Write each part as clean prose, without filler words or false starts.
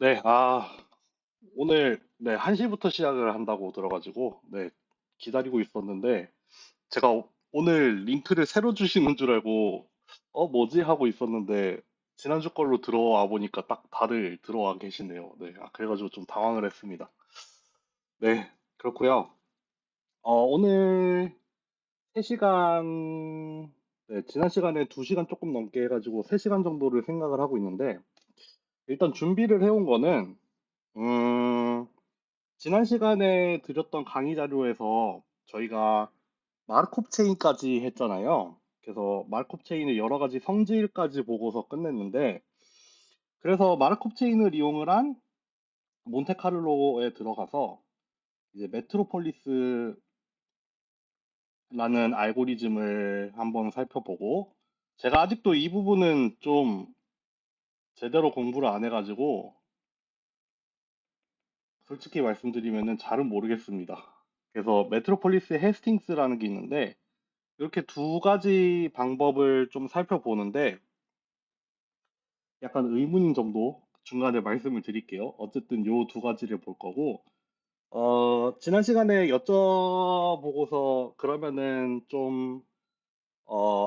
네, 오늘, 1시부터 시작을 한다고 들어가지고, 기다리고 있었는데, 제가 오늘 링크를 새로 주시는 줄 알고, 뭐지? 하고 있었는데, 지난주 걸로 들어와 보니까 딱 다들 들어와 계시네요. 네, 그래가지고 좀 당황을 했습니다. 네, 그렇고요. 오늘 3시간, 지난 시간에 2시간 조금 넘게 해가지고 3시간 정도를 생각을 하고 있는데, 일단 준비를 해온 거는, 음, 지난 시간에 드렸던 강의 자료에서 저희가 마르콥 체인까지 했잖아요. 그래서 마르콥 체인의 여러 가지 성질까지 보고서 끝냈는데, 그래서 마르콥 체인을 이용을 한 몬테카를로에 들어가서 이제 메트로폴리스라는 알고리즘을 한번 살펴보고, 제가 아직도 이 부분은 좀 제대로 공부를 안 해가지고, 솔직히 말씀드리면은 잘은 모르겠습니다. 그래서 메트로폴리스 헤스팅스라는 게 있는데, 이렇게 두 가지 방법을 좀 살펴보는데 약간 의문인 점도 중간에 말씀을 드릴게요. 어쨌든 요 두 가지를 볼 거고, 지난 시간에 여쭤보고서 그러면은 좀,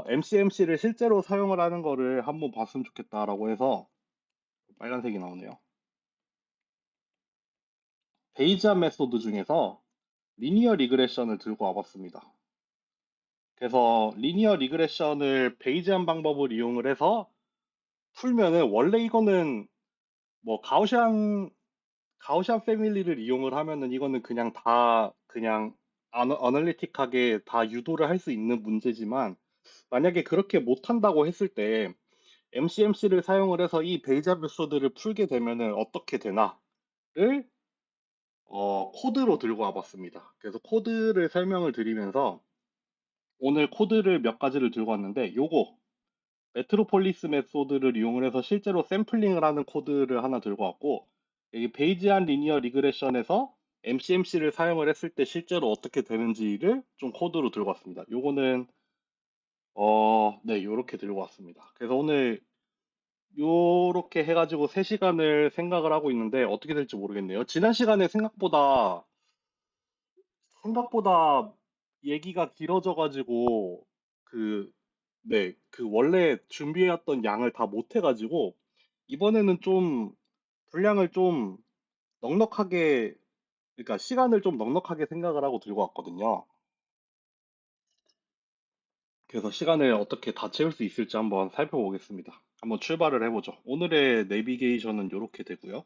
MCMC를 실제로 사용을 하는 거를 한번 봤으면 좋겠다라고 해서 빨간색이 나오네요. 베이지안 메소드 중에서 리니어 리그레션을 들고 와봤습니다. 그래서 리니어 리그레션을 베이지안 방법을 이용을 해서 풀면은 원래 이거는 뭐 가우시안 패밀리를 이용을 하면은 이거는 그냥 다 그냥 어널리틱하게 다 유도를 할 수 있는 문제지만 만약에 그렇게 못한다고 했을 때 MCMC를 사용을 해서 이 베이자 메소드를 풀게 되면은 어떻게 되나를 코드로 들고 와봤습니다. 그래서 코드를 설명을 드리면서 오늘 코드를 몇 가지를 들고 왔는데 요거 메트로폴리스 메소드를 이용을 해서 실제로 샘플링을 하는 코드를 하나 들고 왔고, 여기 베이지안 리니어 리그레션에서 MCMC를 사용을 했을 때 실제로 어떻게 되는지를 좀 코드로 들고 왔습니다. 요거는, 요렇게 들고 왔습니다. 그래서 오늘 요렇게 해가지고 3시간을 생각을 하고 있는데 어떻게 될지 모르겠네요. 지난 시간에 생각보다 얘기가 길어져가지고, 그, 그 원래 준비해왔던 양을 다 못해가지고, 이번에는 좀 분량을 좀 넉넉하게, 그러니까 시간을 좀 넉넉하게 생각을 하고 들고 왔거든요. 그래서 시간을 어떻게 다 채울 수 있을지 한번 살펴보겠습니다. 한번 출발을 해보죠. 오늘의 내비게이션은 이렇게 되고요.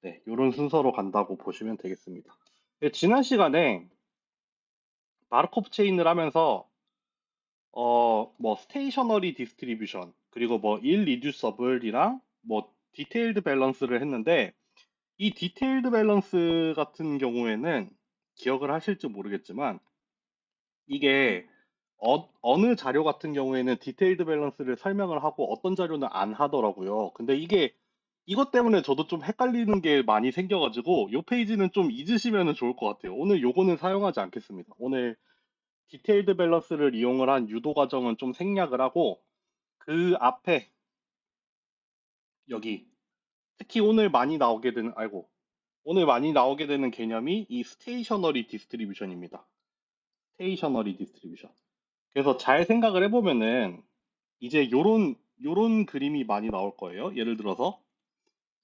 네, 이런 순서로 간다고 보시면 되겠습니다. 지난 시간에 마르코프 체인을 하면서 뭐 스테이셔너리 디스트리뷰션 그리고 뭐 일리듀서블이랑 뭐 디테일드 밸런스를 했는데 이 디테일드 밸런스 같은 경우에는 기억을 하실지 모르겠지만 이게 어느 자료 같은 경우에는 디테일드 밸런스를 설명을 하고 어떤 자료는 안 하더라고요. 근데 이게 이것 때문에 저도 좀 헷갈리는 게 많이 생겨가지고 이 페이지는 좀 잊으시면 좋을 것 같아요. 오늘 요거는 사용하지 않겠습니다. 오늘 디테일드 밸런스를 이용을 한 유도 과정은 좀 생략을 하고 그 앞에 여기 특히 오늘 많이 나오게 되는 개념이 이 스테이셔너리 디스트리뷰션입니다. 스테이셔너리 디스트리뷰션. 그래서 잘 생각을 해보면은 이제 요런 그림이 많이 나올 거예요. 예를 들어서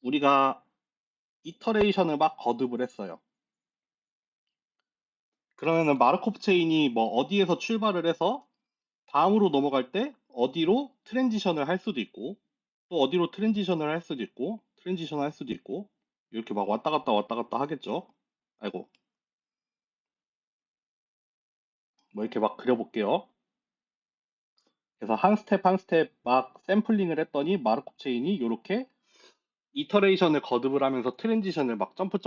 우리가 이터레이션을 막 거듭을 했어요. 그러면은 마르코프 체인이 뭐 어디에서 출발을 해서 다음으로 넘어갈 때 어디로 트랜지션을 할 수도 있고 또 어디로 트랜지션을 할 수도 있고 트랜지션을 할 수도 있고 이렇게 막 왔다 갔다 하겠죠. 아이고 뭐 이렇게 막 그려볼게요. 그래서 한 스텝 한 스텝 막 샘플링을 했더니 마르코프 체인이 이렇게 이터레이션을 거듭을 하면서 트랜지션을 막 점프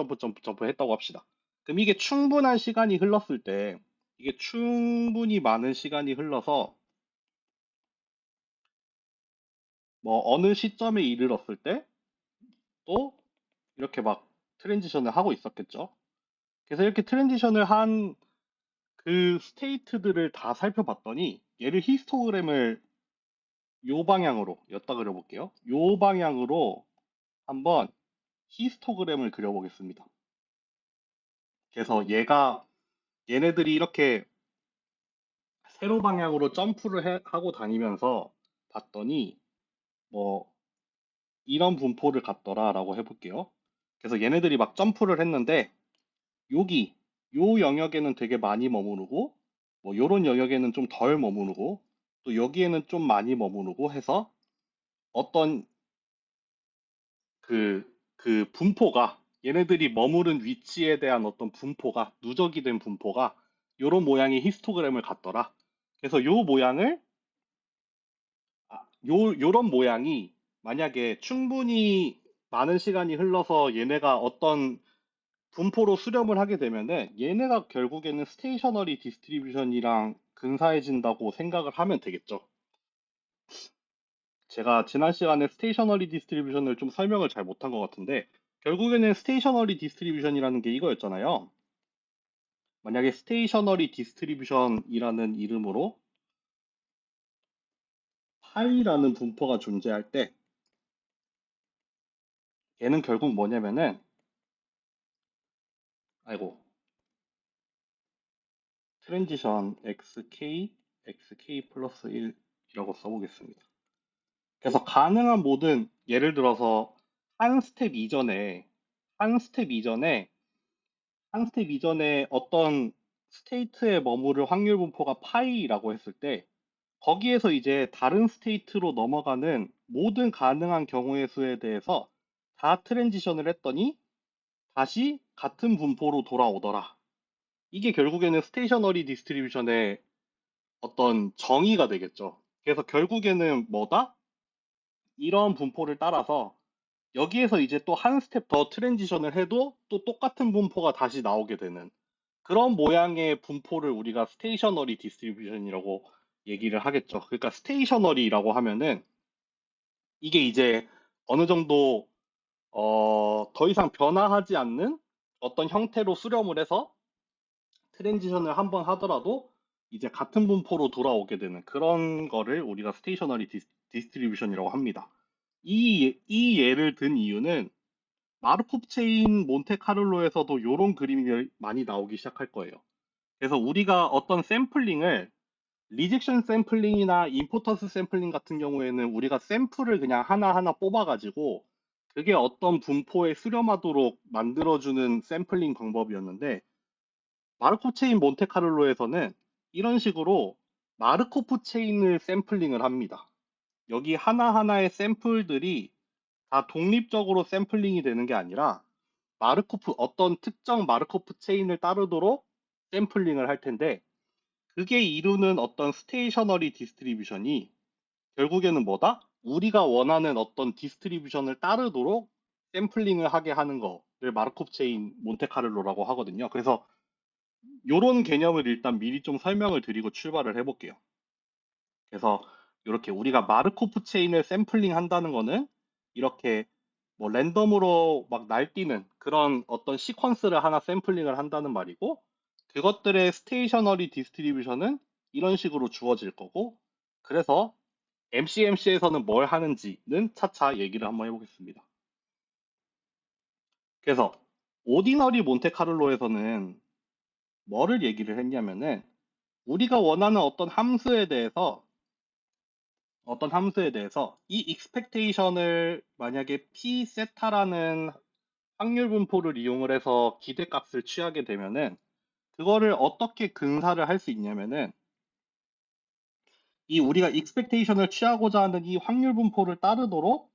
했다고 합시다. 그럼 이게 충분한 시간이 흘렀을 때 이게 충분히 많은 시간이 흘러서 뭐 어느 시점에 이르렀을 때 또 이렇게 막 트랜지션을 하고 있었겠죠. 그래서 이렇게 트랜지션을 한 그 스테이트들을 다 살펴봤더니 얘를 히스토그램을 요 방향으로 엿다 그려볼게요. 요 방향으로 한번 히스토그램을 그려보겠습니다. 그래서 얘네들이 이렇게 세로 방향으로 점프를 하고 다니면서 봤더니 뭐 이런 분포를 갖더라라고 해볼게요. 그래서 얘네들이 막 점프를 했는데 여기 요 영역에는 되게 많이 머무르고 뭐 요런 영역에는 좀 덜 머무르고 또 여기에는 좀 많이 머무르고 해서 어떤 그 분포가 얘네들이 머무른 위치에 대한 어떤 분포가 누적이 된 분포가 요런 모양의 히스토그램을 갖더라. 그래서 요 모양을 요런 모양이 만약에 충분히 많은 시간이 흘러서 얘네가 어떤 분포로 수렴을 하게 되면은 얘네가 결국에는 스테이셔너리 디스트리뷰션이랑 근사해진다고 생각을 하면 되겠죠. 제가 지난 시간에 스테이셔너리 디스트리뷰션을 좀 설명을 잘 못한 것 같은데 결국에는 스테이셔너리 디스트리뷰션이라는 게 이거였잖아요. 만약에 스테이셔너리 디스트리뷰션이라는 이름으로 파이라는 분포가 존재할 때 얘는 결국 뭐냐면은 아이고 트랜지션 xk 플러스 1이라고 써보겠습니다. 그래서 가능한 모든 예를 들어서 한 스텝 이전에 한 스텝 이전에 한 스텝 이전에 어떤 스테이트에 머무를 확률 분포가 파이라고 했을 때 거기에서 이제 다른 스테이트로 넘어가는 모든 가능한 경우의 수에 대해서 다 트랜지션을 했더니 다시 같은 분포로 돌아오더라. 이게 결국에는 스테이셔너리 디스트리뷰션의 어떤 정의가 되겠죠. 그래서 결국에는 뭐다? 이런 분포를 따라서 여기에서 이제 또 한 스텝 더 트랜지션을 해도 또 똑같은 분포가 다시 나오게 되는 그런 모양의 분포를 우리가 스테이셔너리 디스트리뷰션이라고 얘기를 하겠죠. 그러니까 스테이셔너리라고 하면은 이게 이제 어느 정도 더 이상 변화하지 않는 어떤 형태로 수렴을 해서 트랜지션을 한번 하더라도 이제 같은 분포로 돌아오게 되는 그런 거를 우리가 스테이셔너리 디스트리뷰션이라고 합니다. 이 예를 든 이유는 마르코프 체인 몬테카를로에서도 이런 그림이 많이 나오기 시작할 거예요. 그래서 우리가 어떤 샘플링을 리젝션 샘플링이나 임포턴스 샘플링 같은 경우에는 우리가 샘플을 그냥 하나하나 뽑아가지고 그게 어떤 분포에 수렴하도록 만들어주는 샘플링 방법이었는데 마르코프 체인 몬테카를로에서는 이런 식으로 마르코프 체인을 샘플링을 합니다. 여기 하나하나의 샘플들이 다 독립적으로 샘플링이 되는 게 아니라 어떤 특정 마르코프 체인을 따르도록 샘플링을 할 텐데 그게 이루는 어떤 스테이셔너리 디스트리뷰션이 결국에는 뭐다? 우리가 원하는 어떤 디스트리뷰션을 따르도록 샘플링을 하게 하는 거를 마르코프 체인 몬테카를로라고 하거든요. 그래서 이런 개념을 일단 미리 좀 설명을 드리고 출발을 해볼게요. 그래서 이렇게 우리가 마르코프 체인을 샘플링 한다는 거는 이렇게 뭐 랜덤으로 막 날뛰는 그런 어떤 시퀀스를 하나 샘플링을 한다는 말이고 그것들의 스테이셔너리 디스트리뷰션은 이런 식으로 주어질 거고 그래서 MCMC에서는 뭘 하는지는 차차 얘기를 한번 해보겠습니다. 그래서 오디너리 몬테카를로에서는 뭐를 얘기를 했냐면은 우리가 원하는 어떤 함수에 대해서 이 익스펙테이션을 만약에 p 세타라는 확률 분포를 이용을 해서 기대값을 취하게 되면은 그거를 어떻게 근사를 할 수 있냐면은 이 우리가 익스펙테이션을 취하고자 하는 이 확률 분포를 따르도록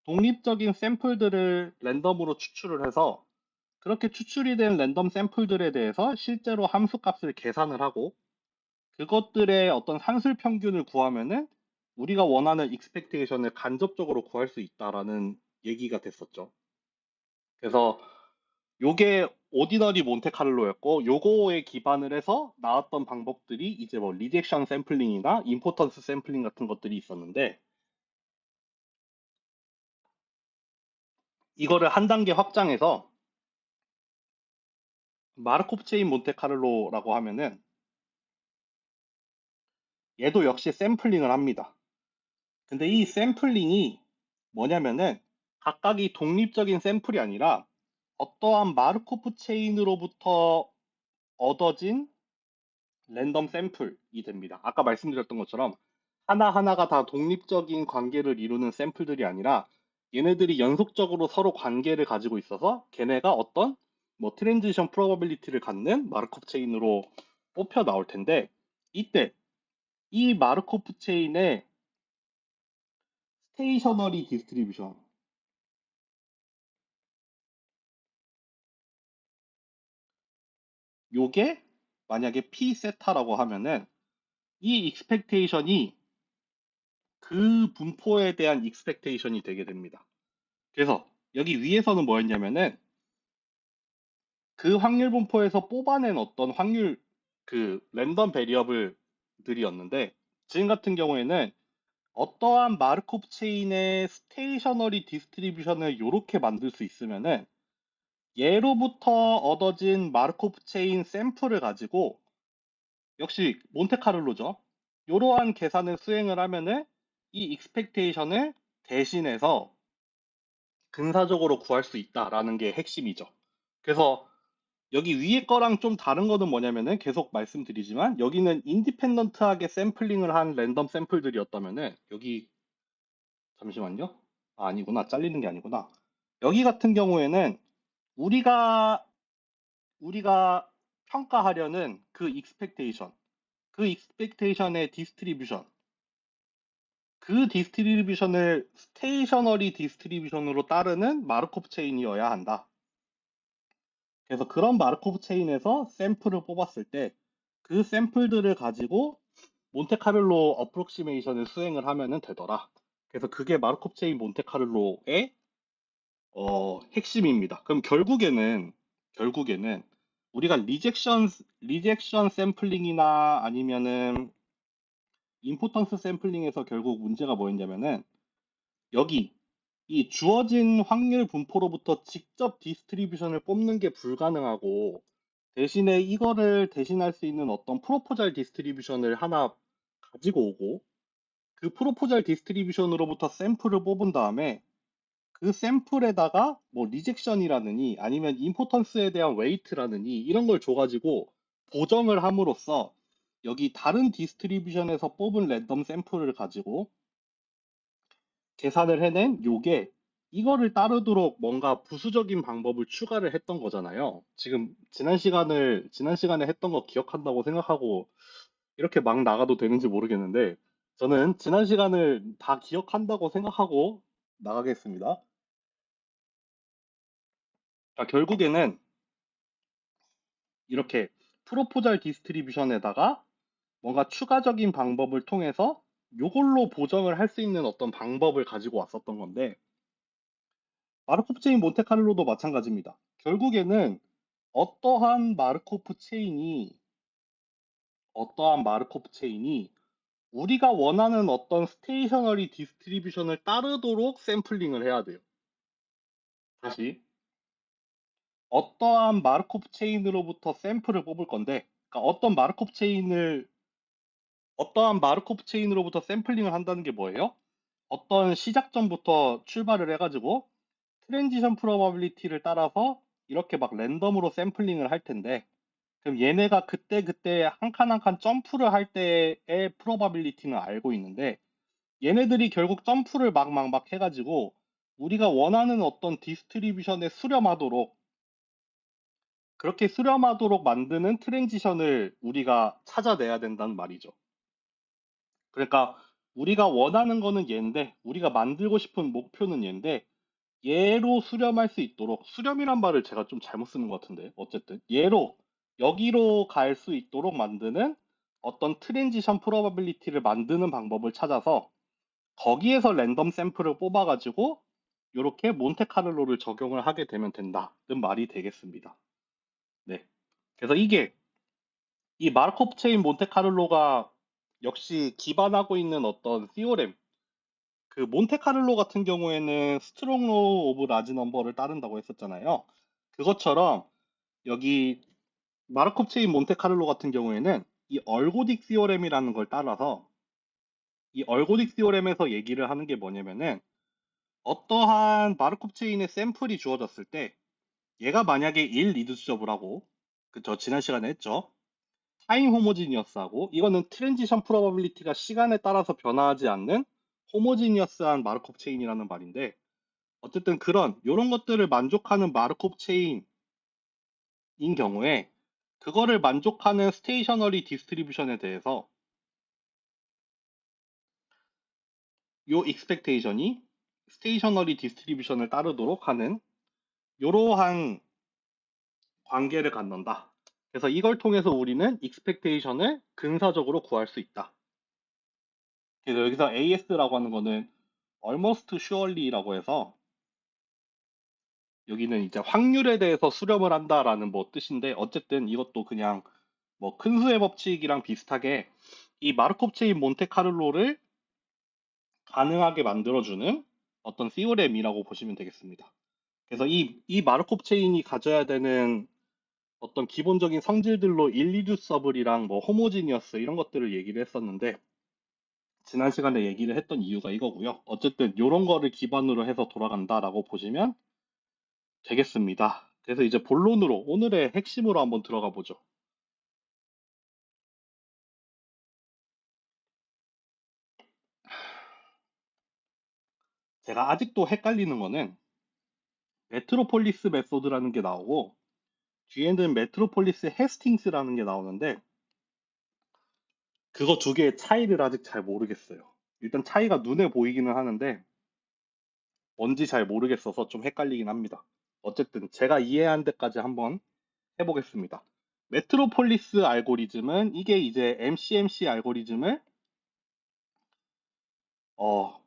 독립적인 샘플들을 랜덤으로 추출을 해서 그렇게 추출이 된 랜덤 샘플들에 대해서 실제로 함수 값을 계산을 하고 그것들의 어떤 산술 평균을 구하면은 우리가 원하는 익스펙테이션을 간접적으로 구할 수 있다라는 얘기가 됐었죠. 그래서 요게 오디너리 몬테카를로였고 요거에 기반을 해서 나왔던 방법들이 이제 뭐 리젝션 샘플링이나 임포턴스 샘플링 같은 것들이 있었는데 이거를 한 단계 확장해서 마르코프 체인 몬테카를로라고 하면은 얘도 역시 샘플링을 합니다. 근데 이 샘플링이 뭐냐면은 각각이 독립적인 샘플이 아니라 어떠한 마르코프 체인으로부터 얻어진 랜덤 샘플이 됩니다. 아까 말씀드렸던 것처럼 하나하나가 다 독립적인 관계를 이루는 샘플들이 아니라 얘네들이 연속적으로 서로 관계를 가지고 있어서 걔네가 어떤 뭐 트랜지션 프로버빌리티를 갖는 마르코프 체인으로 뽑혀 나올 텐데, 이때 이 마르코프 체인의 스테이셔너리 디스트리뷰션, 요게 만약에 P 세타라고 하면은 이 익스펙테이션이 그 분포에 대한 익스펙테이션이 되게 됩니다. 그래서 여기 위에서는 뭐였냐면은 그 확률 분포에서 뽑아낸 어떤 확률, 그 랜덤 베리어블들이었는데, 지금 같은 경우에는 어떠한 마르코프 체인의 스테이셔너리 디스트리뷰션을 이렇게 만들 수 있으면은 얘로부터 얻어진 마르코프 체인 샘플을 가지고, 역시 몬테카를로죠, 이러한 계산을 수행을 하면은 이 익스펙테이션을 대신해서 근사적으로 구할 수 있다라는 게 핵심이죠. 그래서 여기 위에 거랑 좀 다른 거는 뭐냐면은, 계속 말씀드리지만 여기는 인디펜던트하게 샘플링을 한 랜덤 샘플들이었다면은, 여기 잠시만요. 아, 아니구나. 잘리는 게 아니구나. 여기 같은 경우에는 우리가 우리가 평가하려는 그 익스펙테이션, 그 익스펙테이션의 디스트리뷰션, 그 디스트리뷰션을 스테이셔너리 디스트리뷰션으로 따르는 마르코프 체인이어야 한다. 그래서 그런 마르코프 체인에서 샘플을 뽑았을 때 그 샘플들을 가지고 몬테카를로 어프록시메이션을 수행을 하면 되더라. 그래서 그게 마르코프 체인 몬테카를로의 핵심입니다. 그럼 결국에는 우리가 리젝션 샘플링이나 아니면은 임포턴스 샘플링에서 결국 문제가 뭐였냐면은, 여기 이 주어진 확률 분포로부터 직접 디스트리뷰션을 뽑는 게 불가능하고, 대신에 이거를 대신할 수 있는 어떤 프로포잘 디스트리뷰션을 하나 가지고 오고, 그 프로포잘 디스트리뷰션으로부터 샘플을 뽑은 다음에 그 샘플에다가 뭐 리젝션이라느니 아니면 임포턴스에 대한 웨이트라느니 이런 걸 줘가지고 보정을 함으로써 여기 다른 디스트리뷰션에서 뽑은 랜덤 샘플을 가지고 계산을 해낸 요게, 이거를 따르도록 뭔가 부수적인 방법을 추가를 했던 거잖아요. 지금 지난 시간에 했던 거 기억한다고 생각하고 이렇게 막 나가도 되는지 모르겠는데, 저는 지난 시간을 다 기억한다고 생각하고 나가겠습니다. 자, 결국에는 이렇게 프로포잘 디스트리뷰션에다가 뭔가 추가적인 방법을 통해서 요걸로 보정을 할 수 있는 어떤 방법을 가지고 왔었던 건데, 마르코프 체인 몬테카를로도 마찬가지입니다. 결국에는 어떠한 마르코프 체인이 어떠한 마르코프 체인이 우리가 원하는 어떤 스테이셔너리 디스트리뷰션을 따르도록 샘플링을 해야 돼요. 다시, 어떠한 마르코프 체인으로부터 샘플을 뽑을 건데, 그러니까 어떠한 마르코프 체인으로부터 샘플링을 한다는 게 뭐예요? 어떤 시작점부터 출발을 해가지고 트랜지션 프로바빌리티를 따라서 이렇게 막 랜덤으로 샘플링을 할 텐데, 그럼 얘네가 그때 한 칸 한 칸 점프를 할 때의 프로바빌리티는 알고 있는데, 얘네들이 결국 점프를 막 해가지고 우리가 원하는 어떤 디스트리뷰션에 수렴하도록, 그렇게 수렴하도록 만드는 트랜지션을 우리가 찾아내야 된다는 말이죠. 그러니까 우리가 원하는 거는 얘인데, 우리가 만들고 싶은 목표는 얘인데, 얘로 수렴할 수 있도록, 수렴이란 말을 제가 좀 잘못 쓰는 것 같은데, 어쨌든 얘로 여기로 갈 수 있도록 만드는 어떤 트랜지션 프로바빌리티를 만드는 방법을 찾아서 거기에서 랜덤 샘플을 뽑아가지고 이렇게 몬테카를로를 적용을 하게 되면 된다는 말이 되겠습니다. 네. 그래서 이게 이 마르코프 체인 몬테카를로가 역시 기반하고 있는 어떤 시오렘, 그 몬테카를로 같은 경우에는 스트롱 로우 오브 라지 넘버를 따른다고 했었잖아요. 그것처럼 여기 마르코프 체인 몬테카를로 같은 경우에는 이 얼고딕 시오렘이라는 걸 따라서, 이 얼고딕 시오렘에서 얘기를 하는 게 뭐냐면은, 어떠한 마르코프 체인의 샘플이 주어졌을 때 얘가 만약에 1 리듀서블하고 그쵸 지난 시간에 했죠. 타임 호모지니어스하고 이거는 트랜지션 프로바빌리티가 시간에 따라서 변화하지 않는 호모지니어스한 마르코프 체인이라는 말인데 어쨌든 그런 이런 것들을 만족하는 마르코프 체인인 경우에 그거를 만족하는 스테이셔너리 디스트리뷰션에 대해서 요 익스펙테이션이 스테이셔너리 디스트리뷰션을 따르도록 하는 이러한 관계를 갖는다. 그래서 이걸 통해서 우리는 익스펙테이션을 근사적으로 구할 수 있다. 그래서 여기서 AS라고 하는 거는 almost surely라고 해서 여기는 이제 확률에 대해서 수렴을 한다라는 뭐 뜻인데 어쨌든 이것도 그냥 뭐 큰 수의 법칙이랑 비슷하게 이 마르코프 체인 몬테카를로를 가능하게 만들어주는 어떤 시오렘이라고 보시면 되겠습니다. 그래서 이 마르코프 체인이 가져야 되는 어떤 기본적인 성질들로 일리듀서블이랑 뭐 호모지니어스 이런 것들을 얘기를 했었는데 지난 시간에 얘기를 했던 이유가 이거고요. 어쨌든 이런 거를 기반으로 해서 돌아간다라고 보시면 되겠습니다. 그래서 이제 본론으로 오늘의 핵심으로 한번 들어가 보죠. 제가 아직도 헷갈리는 거는 메트로폴리스 메소드라는 게 나오고 뒤에는 메트로폴리스 헤스팅스라는 게 나오는데 그거 두 개의 차이를 아직 잘 모르겠어요. 일단 차이가 눈에 보이기는 하는데 뭔지 잘 모르겠어서 좀 헷갈리긴 합니다. 어쨌든 제가 이해한 데까지 한번 해보겠습니다. 메트로폴리스 알고리즘은 이게 이제 MCMC 알고리즘을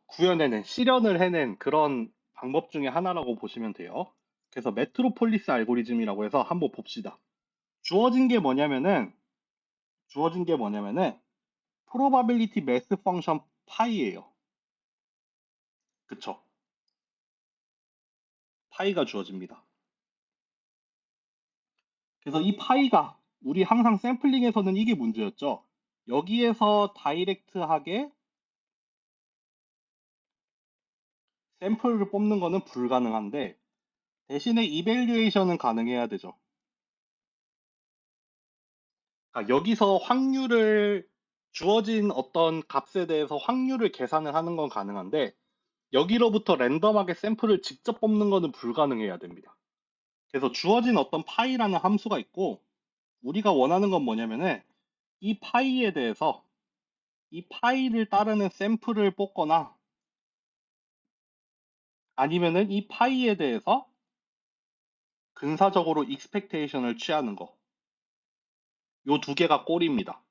구현해낸, 실현을 해낸 그런 방법 중에 하나라고 보시면 돼요. 그래서 메트로폴리스 알고리즘이라고 해서 한번 봅시다. 주어진 게 뭐냐면은, 주어진 게 뭐냐면은, probability mass function 파이예요. 그쵸? 파이가 주어집니다. 그래서 이 파이가 우리 항상 샘플링에서는 이게 문제였죠. 여기에서 다이렉트하게 샘플을 뽑는 거는 불가능한데 대신에 이밸류에이션은 가능해야 되죠. 그러니까 여기서 확률을 주어진 어떤 값에 대해서 확률을 계산을 하는 건 가능한데 여기로부터 랜덤하게 샘플을 직접 뽑는 거는 불가능해야 됩니다. 그래서 주어진 어떤 파이라는 함수가 있고 우리가 원하는 건 뭐냐면은 이 파이에 대해서 이 파이를 따르는 샘플을 뽑거나 아니면은 이 파이에 대해서 근사적으로 익스펙테이션을 취하는 거. 요 두 개가 꼴입니다.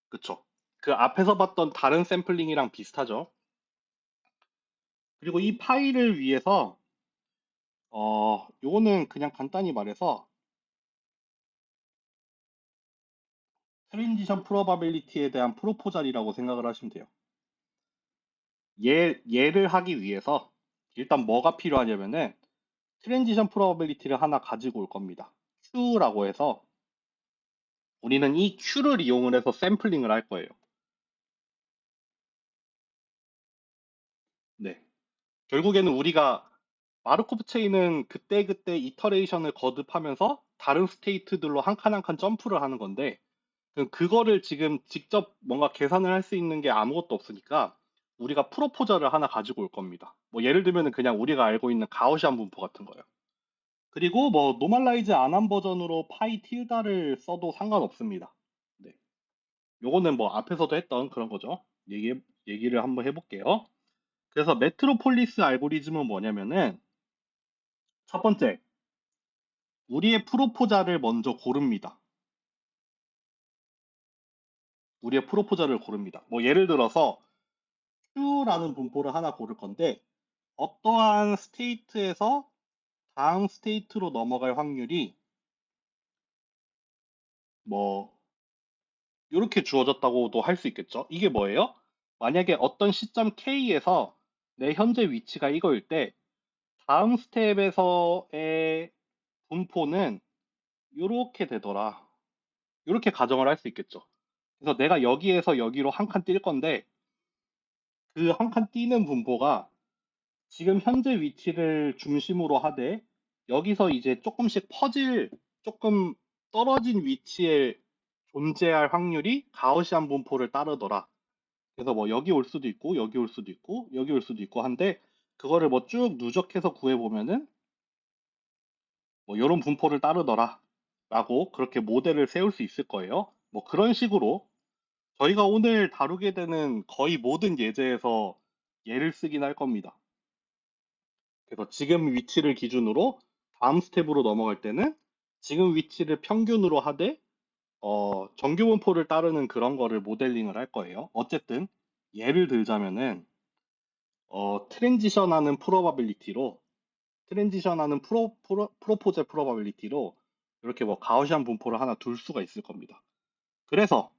그쵸? 그 앞에서 봤던 다른 샘플링이랑 비슷하죠? 그리고 이 파이를 위해서 요거는 그냥 간단히 말해서 트랜지션 프로바빌리티에 대한 프로포잘이라고 생각을 하시면 돼요. 얘를 하기 위해서 일단 뭐가 필요하냐면은 트랜지션 프로바빌리티를 하나 가지고 올 겁니다. Q라고 해서 우리는 이 Q를 이용을 해서 샘플링을 할 거예요. 네. 결국에는 우리가 마르코프 체인은 그때그때 이터레이션을 거듭하면서 다른 스테이트들로 한 칸 한 칸 점프를 하는 건데 그거를 지금 직접 뭔가 계산을 할 수 있는 게 아무것도 없으니까 우리가 프로포저를 하나 가지고 올 겁니다. 뭐 예를 들면은 그냥 우리가 알고 있는 가우시안 분포 같은 거요. 그리고 뭐 노멀라이즈 안 한 버전으로 파이 틸다를 써도 상관없습니다. 네. 요거는 뭐 앞에서도 했던 그런 거죠. 얘기를 한번 해볼게요. 그래서 메트로폴리스 알고리즘은 뭐냐면은 첫 번째, 우리의 프로포자를 먼저 고릅니다. 우리의 프로포자를 고릅니다. 뭐 예를 들어서 Q라는 분포를 하나 고를 건데 어떠한 스테이트에서 다음 스테이트로 넘어갈 확률이 뭐 이렇게 주어졌다고도 할 수 있겠죠. 이게 뭐예요? 만약에 어떤 시점 K에서 내 현재 위치가 이거일 때 다음 스텝에서의 분포는 이렇게 되더라. 이렇게 가정을 할 수 있겠죠. 그래서 내가 여기에서 여기로 한 칸 뛸 건데 그 한 칸 뛰는 분포가 지금 현재 위치를 중심으로 하되 여기서 이제 조금씩 조금 떨어진 위치에 존재할 확률이 가우시안 분포를 따르더라. 그래서 뭐 여기 올 수도 있고 여기 올 수도 있고 여기 올 수도 있고 한데 그거를 뭐 쭉 누적해서 구해보면은 뭐 이런 분포를 따르더라 라고 그렇게 모델을 세울 수 있을 거예요. 뭐 그런 식으로 저희가 오늘 다루게 되는 거의 모든 예제에서 예를 쓰긴 할 겁니다. 그래서 지금 위치를 기준으로 다음 스텝으로 넘어갈 때는 지금 위치를 평균으로 하되 정규 분포를 따르는 그런 거를 모델링을 할 거예요. 어쨌든 예를 들자면은 트랜지션하는 프로바빌리티로 트랜지션하는 프로포즈 프로바빌리티로 이렇게 뭐 가우시안 분포를 하나 둘 수가 있을 겁니다. 그래서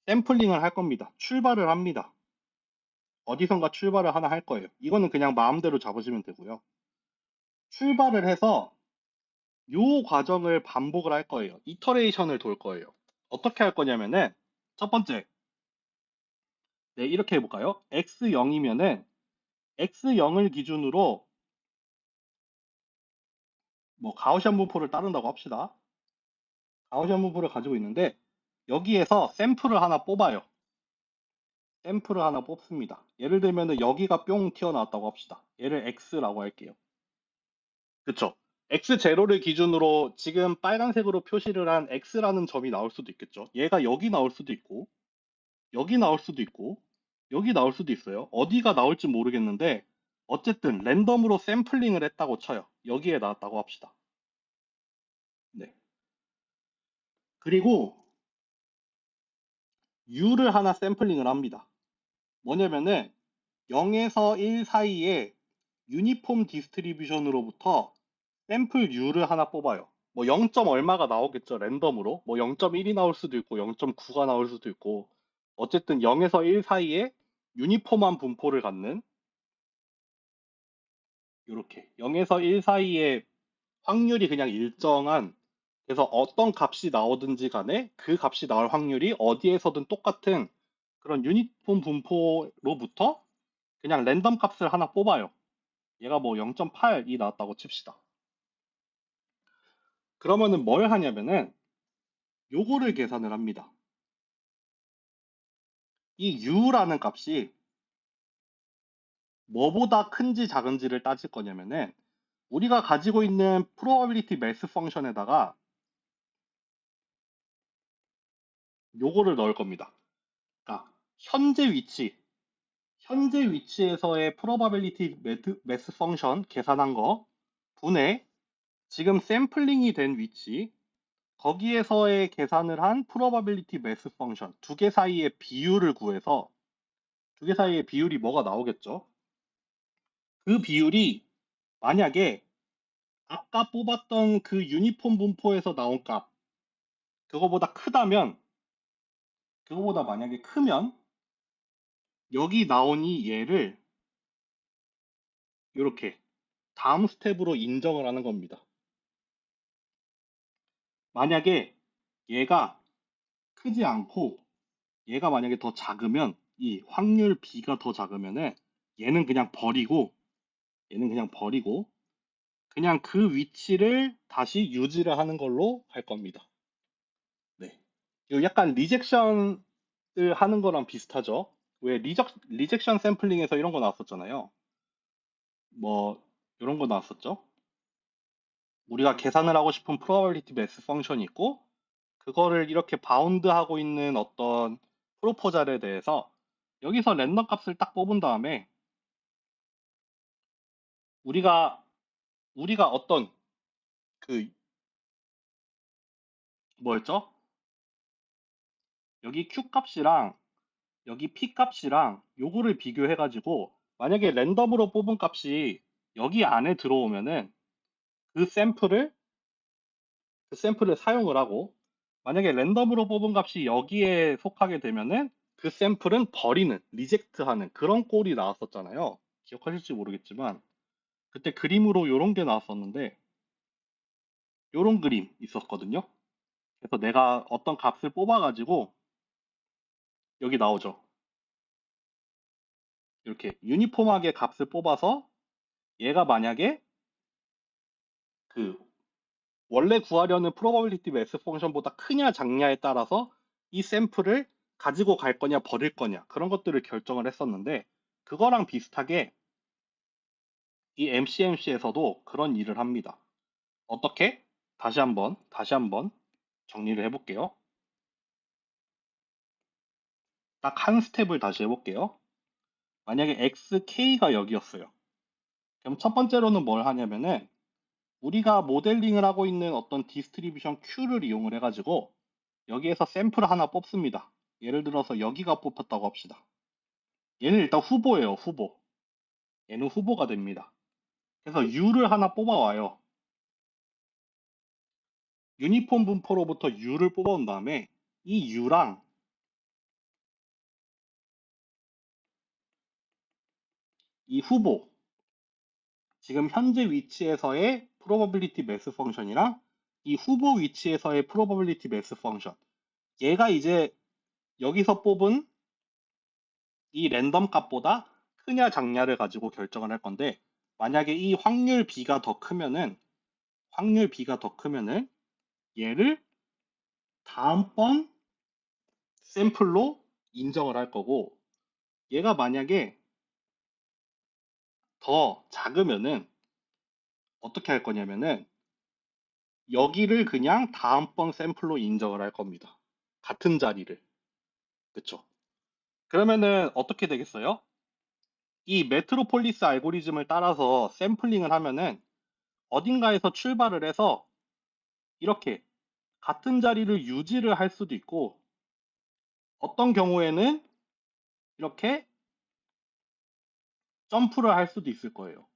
샘플링을 할 겁니다. 출발을 합니다. 어디선가 출발을 하나 할 거예요. 이거는 그냥 마음대로 잡으시면 되고요. 출발을 해서 요 과정을 반복을 할 거예요. 이터레이션을 돌 거예요. 어떻게 할 거냐면은 첫 번째, 네, 이렇게 해볼까요? x0이면은 x0을 기준으로 뭐 가우시안 분포를 따른다고 합시다. 가우시안 분포를 가지고 있는데 여기에서 샘플을 하나 뽑아요. 샘플을 하나 뽑습니다. 예를 들면은 여기가 뿅 튀어나왔다고 합시다. 얘를 x라고 할게요. 그쵸? x0를 기준으로 지금 빨간색으로 표시를 한 x라는 점이 나올 수도 있겠죠. 얘가 여기 나올 수도 있고 여기 나올 수도 있고 여기 나올 수도 있어요. 어디가 나올지 모르겠는데 어쨌든 랜덤으로 샘플링을 했다고 쳐요. 여기에 나왔다고 합시다. 네. 그리고 U를 하나 샘플링을 합니다. 뭐냐면은 0에서 1 사이에 유니폼 디스트리뷰션으로부터 샘플 U를 하나 뽑아요. 뭐 0. 얼마가 나오겠죠, 랜덤으로. 뭐 0.1이 나올 수도 있고 0.9가 나올 수도 있고 어쨌든 0에서 1 사이에 유니폼한 분포를 갖는 이렇게 0에서 1 사이에 확률이 그냥 일정한 그래서 어떤 값이 나오든지 간에 그 값이 나올 확률이 어디에서든 똑같은 그런 유니폼 분포로부터 그냥 랜덤 값을 하나 뽑아요. 얘가 뭐 0.8이 나왔다고 칩시다. 그러면은 뭘 하냐면은 요거를 계산을 합니다. 이 u라는 값이 뭐보다 큰지 작은지를 따질 거냐면은 우리가 가지고 있는 probability mass 펑션에다가 요거를 넣을 겁니다. 그러니까 현재 위치에서의 probability mass 펑션 계산한 거 분의 지금 샘플링이 된 위치 거기에서의 계산을 한 probability mass 펑션 두 개 사이의 비율을 구해서 두 개 사이의 비율이 뭐가 나오겠죠? 그 비율이 만약에 아까 뽑았던 그 유니폼 분포에서 나온 값 그거보다 크다면 그거보다 만약에 크면 여기 나온 이 얘를 이렇게 다음 스텝으로 인정을 하는 겁니다. 만약에 얘가 크지 않고 얘가 만약에 더 작으면 이 확률 B가 더 작으면은 얘는 그냥 버리고 얘는 그냥 버리고 그냥 그 위치를 다시 유지를 하는 걸로 할 겁니다. 네. 이거 약간 리젝션을 하는 거랑 비슷하죠. 왜 리젝션 샘플링에서 이런 거 나왔었잖아요. 뭐 이런 거 나왔었죠. 우리가 계산을 하고 싶은 probability mass 펑션이 있고 그거를 이렇게 바운드하고 있는 어떤 프로포잘에 대해서 여기서 랜덤 값을 딱 뽑은 다음에 우리가 어떤 그 뭐였죠? 여기 Q 값이랑 여기 P 값이랑 요거를 비교해가지고 만약에 랜덤으로 뽑은 값이 여기 안에 들어오면은 그 샘플을 사용을 하고 만약에 랜덤으로 뽑은 값이 여기에 속하게 되면은 그 샘플은 버리는 리젝트하는 그런 꼴이 나왔었잖아요. 기억하실지 모르겠지만 그때 그림으로 요런 게 나왔었는데 요런 그림 있었거든요. 그래서 내가 어떤 값을 뽑아가지고 여기 나오죠. 이렇게 유니폼하게 값을 뽑아서 얘가 만약에 그 원래 구하려는 probability mass 펑션보다 크냐 작냐에 따라서 이 샘플을 가지고 갈 거냐 버릴 거냐 그런 것들을 결정을 했었는데 그거랑 비슷하게 이 MCMC에서도 그런 일을 합니다. 어떻게? 다시 한번 정리를 해볼게요. 딱 한 스텝을 다시 해볼게요. 만약에 XK가 여기였어요. 그럼 첫 번째로는 뭘 하냐면은 우리가 모델링을 하고 있는 어떤 디스트리뷰션 Q를 이용을 해가지고 여기에서 샘플 하나 뽑습니다. 예를 들어서 여기가 뽑혔다고 합시다. 얘는 일단 후보예요, 후보. 얘는 후보가 됩니다. 그래서 U를 하나 뽑아와요. 유니폼 분포로부터 U를 뽑아온 다음에 이 U랑 이 후보, 지금 현재 위치에서의 probability mass 펑션이랑 이 후보 위치에서의 probability mass 펑션, 얘가 이제 여기서 뽑은 이 랜덤 값보다 크냐 작냐를 가지고 결정을 할 건데 만약에 이 확률 B가 더 크면은 얘를 다음번 샘플로 인정을 할 거고 얘가 만약에 더 작으면은 어떻게 할 거냐면은 여기를 그냥 다음번 샘플로 인정을 할 겁니다. 같은 자리를. 그쵸? 그러면은 어떻게 되겠어요? 이 메트로폴리스 알고리즘을 따라서 샘플링을 하면은 어딘가에서 출발을 해서 이렇게 같은 자리를 유지를 할 수도 있고 어떤 경우에는 이렇게 점프를 할 수도 있을 거예요.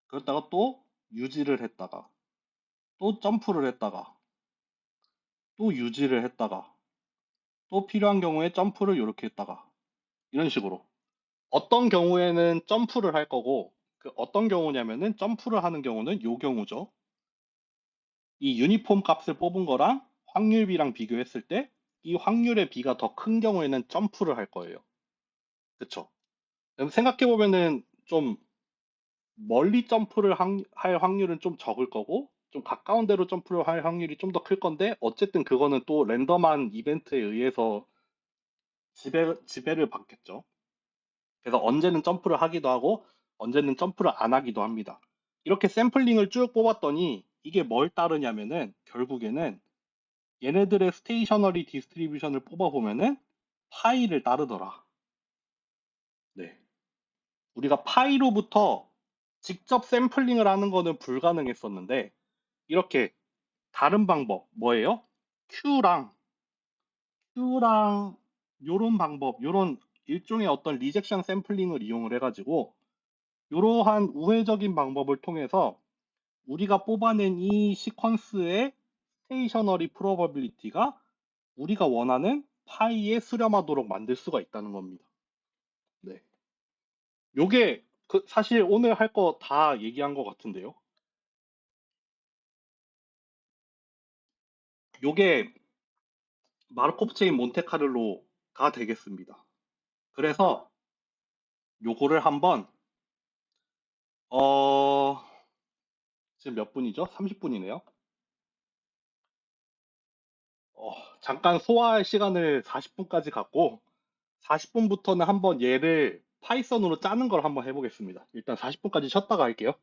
그렇다가 또 유지를 했다가 또 점프를 했다가 또 유지를 했다가 또 필요한 경우에 점프를 이렇게 했다가 이런 식으로 어떤 경우에는 점프를 할 거고 그 어떤 경우냐면은 점프를 하는 경우는 요 경우죠. 이 유니폼 값을 뽑은 거랑 확률비랑 비교했을 때 이 확률의 비가 더 큰 경우에는 점프를 할 거예요. 그쵸? 생각해 보면은 좀 멀리 점프를 할 확률은 좀 적을 거고 좀 가까운 데로 점프를 할 확률이 좀 더 클 건데 어쨌든 그거는 또 랜덤한 이벤트에 의해서 지배를 받겠죠. 그래서 언제는 점프를 하기도 하고 언제는 점프를 안 하기도 합니다. 이렇게 샘플링을 쭉 뽑았더니 이게 뭘 따르냐면은 결국에는 얘네들의 스테이셔너리 디스트리뷰션을 뽑아보면은 파이를 따르더라. 네. 우리가 파이로부터 직접 샘플링을 하는 거는 불가능했었는데 이렇게 다른 방법 뭐예요? Q랑 요런 방법, 요런 일종의 어떤 리젝션 샘플링을 이용을 해가지고 이러한 우회적인 방법을 통해서 우리가 뽑아낸 이 시퀀스의 스테이셔너리 프로버빌리티가 우리가 원하는 파이에 수렴하도록 만들 수가 있다는 겁니다. 네. 요게 사실 오늘 할 거 다 얘기한 것 같은데요. 요게 마르코프 체인 몬테카를로가 되겠습니다. 그래서 요거를 한번 어 지금 몇 분이죠? 30분이네요. 어, 잠깐 소화할 시간을 40분까지 갖고 40분부터는 한번 얘를 파이썬으로 짜는 걸 한번 해보겠습니다. 일단 40분까지 쉬었다가 할게요.